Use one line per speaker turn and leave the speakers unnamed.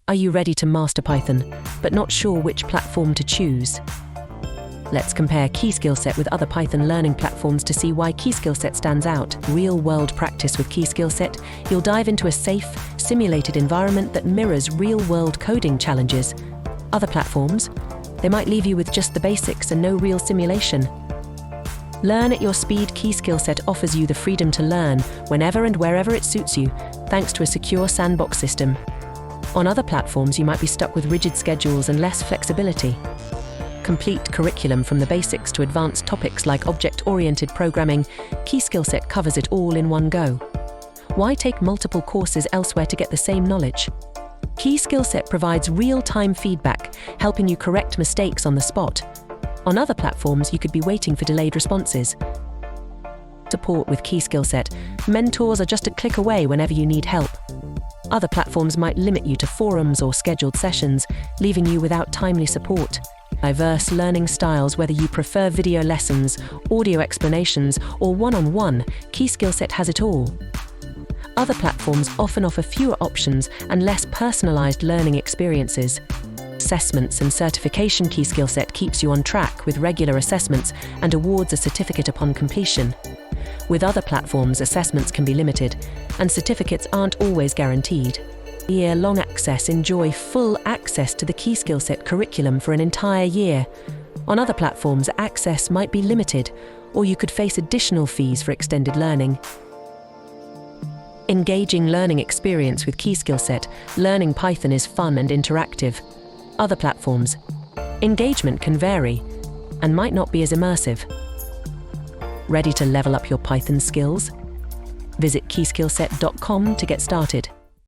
Are you ready to master Python, but not sure which platform to choose? Let's compare KeySkillset with other Python learning platforms to see why KeySkillset stands out. Real-world practice with KeySkillset, you'll dive into a safe, simulated environment that mirrors real-world coding challenges. Other platforms, they might leave you with just the basics and no real simulation. Learn at your speed. KeySkillset offers you the freedom to learn whenever and wherever it suits you, thanks to a secure sandbox system. On other platforms, you might be stuck with rigid schedules and less flexibility. Complete curriculum from the basics to advanced topics like object-oriented programming, KeySkillset covers it all in one go. Why take multiple courses elsewhere to get the same knowledge? KeySkillset provides real-time feedback, helping you correct mistakes on the spot. On other platforms, you could be waiting for delayed responses. Support with KeySkillset, mentors are just a click away whenever you need help. Other platforms might limit you to forums or scheduled sessions, leaving you without timely support. Diverse learning styles, whether you prefer video lessons, audio explanations, or one-on-one, KeySkillset has it all. Other platforms often offer fewer options and less personalized learning experiences. Assessments and certification. KeySkillset keeps you on track with regular assessments and awards a certificate upon completion. With other platforms, assessments can be limited, and certificates aren't always guaranteed. Year-long access. Enjoy full access to the KeySkillset curriculum for an entire year. On other platforms, access might be limited, or you could face additional fees for extended learning. Engaging learning experience with KeySkillset. Learning Python is fun and interactive. Other platforms, engagement can vary and might not be as immersive. Ready to level up your Python skills? Visit KeySkillset.com to get started.